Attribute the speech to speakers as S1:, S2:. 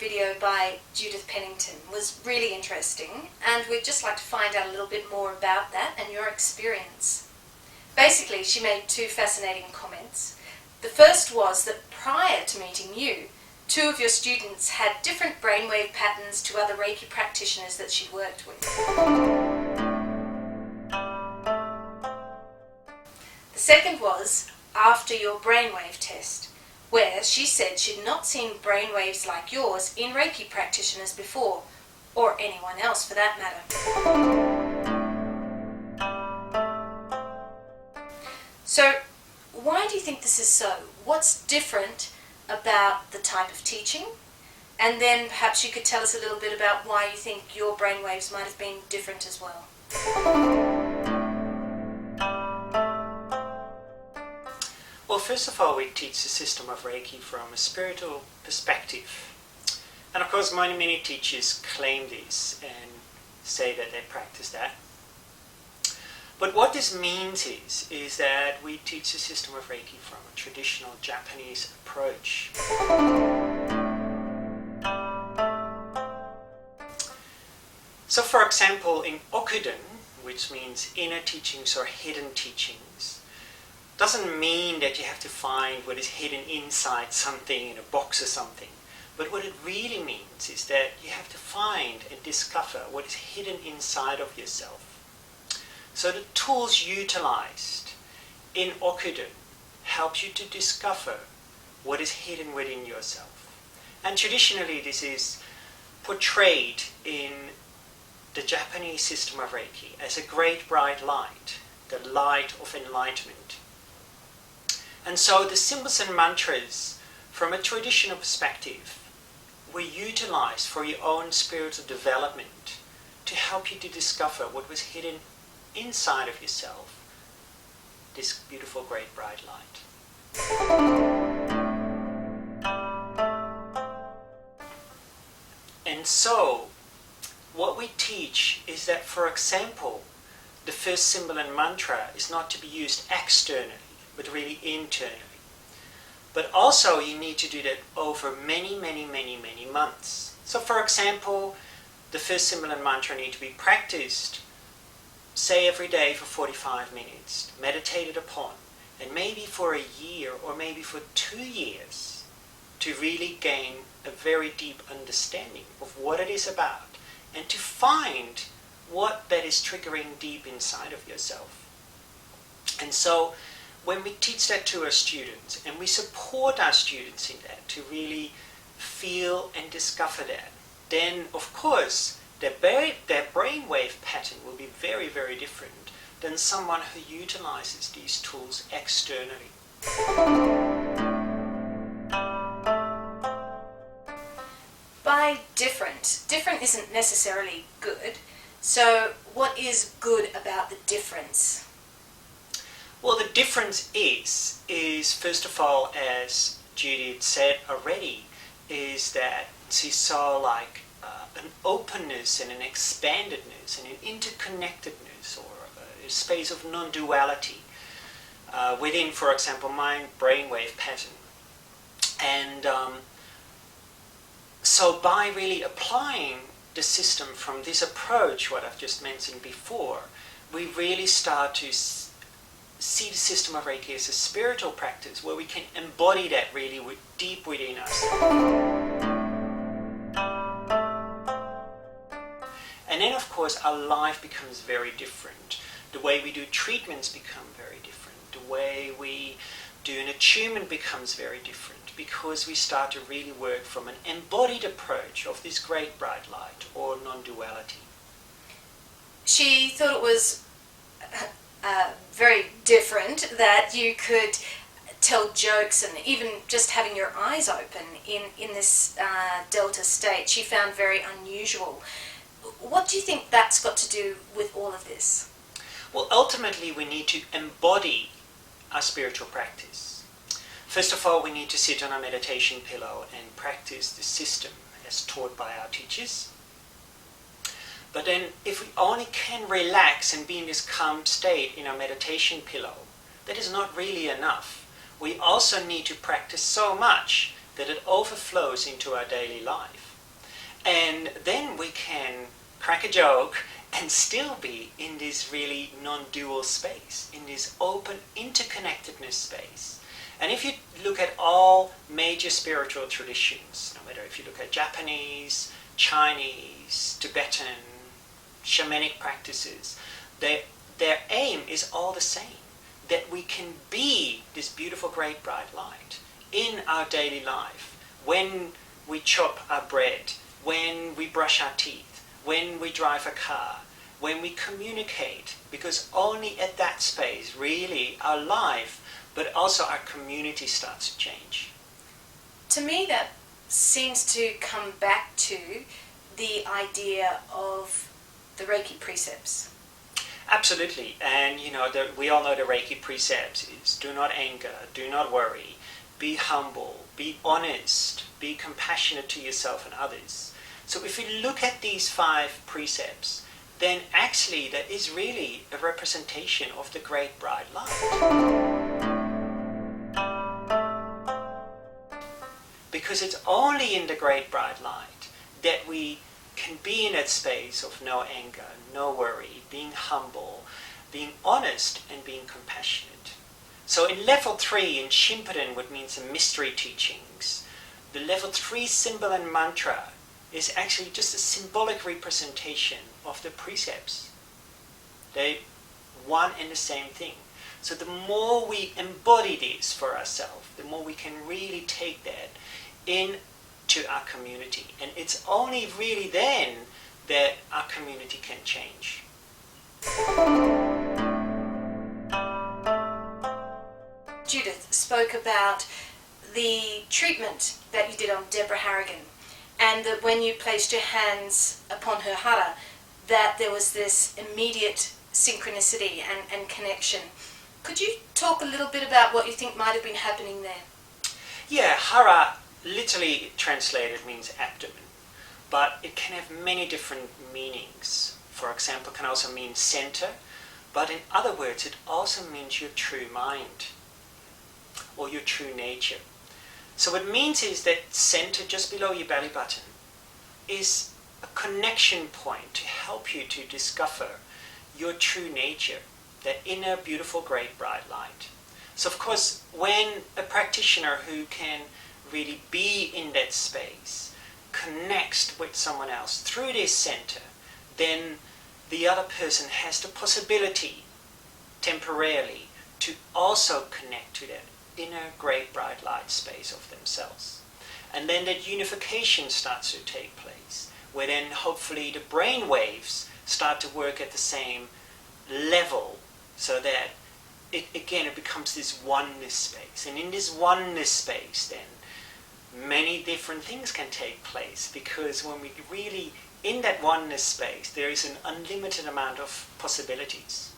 S1: video by Judith Pennington was really interesting, and we'd just like to find out a little bit more about that and your experience. Basically, she made two fascinating comments. The first was that prior to meeting you, two of your students had different brainwave patterns to other Reiki practitioners that she'd worked with. The second was after your brainwave test, where she said she'd not seen brainwaves like yours in Reiki practitioners before, or anyone else for that matter. So, why do you think this is so? What's different about the type of teaching? And then perhaps you could tell us a little bit about why you think your brainwaves might have been different as well.
S2: Well, first of all, we teach the system of Reiki from a spiritual perspective. And of course, many teachers claim this and say that they practice that. But what this means is that we teach the system of Reiki from a traditional Japanese approach. So for example, in Okuden, which means inner teachings or hidden teachings, doesn't mean that you have to find what is hidden inside something in a box or something. But what it really means is that you have to find and discover what is hidden inside of yourself. So the tools utilized in Okuden help you to discover what is hidden within yourself. And traditionally this is portrayed in the Japanese system of Reiki as a great bright light, the light of enlightenment. And so the symbols and mantras from a traditional perspective were utilized for your own spiritual development to help you to discover what was hidden inside of yourself, this beautiful great bright light. And so what we teach is that, for example, the first symbol and mantra is not to be used externally but really internally. But also you need to do that over many months. So for example, the first symbol and mantra need to be practiced, say every day for 45 minutes, meditated upon, and maybe for a year or maybe for 2 years to really gain a very deep understanding of what it is about and to find what that is triggering deep inside of yourself. And so when we teach that to our students and we support our students in that to really feel and discover that, then of course their brainwave pattern will be very different than someone who utilizes these tools externally.
S1: By different isn't necessarily good. So what is good about the difference?
S2: Well, the difference is first of all, as Judith said already, is that she saw like an openness and an expandedness and an interconnectedness or a space of non-duality within, for example, my brainwave pattern. And so by really applying the system from this approach, what I've just mentioned before, we really start to see the system of Reiki as a spiritual practice where we can embody that really deep within us. And then of course our life becomes very different. The way we do treatments become very different. The way we do an attunement becomes very different because we start to really work from an embodied approach of this great bright light or non-duality.
S1: She thought it was very different that you could tell jokes and even just having your eyes open in this delta state. She found very unusual. What do you think that's got to do with all of this?
S2: Well, ultimately we need to embody our spiritual practice. First of all, we need to sit on a meditation pillow and practice the system as taught by our teachers. But then if we only can relax and be in this calm state in our meditation pillow, that is not really enough. We also need to practice so much that it overflows into our daily life. And then we can crack a joke and still be in this really non-dual space, in this open interconnectedness space. And if you look at all major spiritual traditions, no matter if you look at Japanese, Chinese, Tibetan, shamanic practices, their aim is all the same, that we can be this beautiful great bright light in our daily life, when we chop our bread, when we brush our teeth, when we drive a car, when we communicate, because only at that space really our life but also our community starts to change.
S1: To me, that seems to come back to the idea of the Reiki precepts.
S2: Absolutely, and we all know the Reiki precepts is do not anger, do not worry, be humble, be honest, be compassionate to yourself and others. So if we look at these 5 precepts, then actually that is really a representation of the great bright light. Because it's only in the great bright light that we can be in that space of no anger, no worry, being humble, being honest and being compassionate. So in level 3 in Shinpoden, what means the mystery teachings, the level 3 symbol and mantra is actually just a symbolic representation of the precepts. They're one and the same thing. So the more we embody this for ourselves, the more we can really take that into our community. And it's only really then that our community can change.
S1: Judith spoke about the treatment that you did on Deborah Harrigan, and that when you placed your hands upon her hara, that there was this immediate synchronicity and connection. Could you talk a little bit about what you think might have been happening there?
S2: Yeah, hara literally translated means abdomen, but it can have many different meanings. For example, it can also mean center, but in other words, it also means your true mind or your true nature. So what it means is that center, just below your belly button, is a connection point to help you to discover your true nature, that inner, beautiful, great, bright light. So of course, when a practitioner who can really be in that space connects with someone else through this center, then the other person has the possibility temporarily to also connect to that inner great bright light space of themselves. And then that unification starts to take place, where then hopefully the brain waves start to work at the same level, so that it becomes this oneness space. And in this oneness space then many different things can take place, because when we really in that oneness space there is an unlimited amount of possibilities.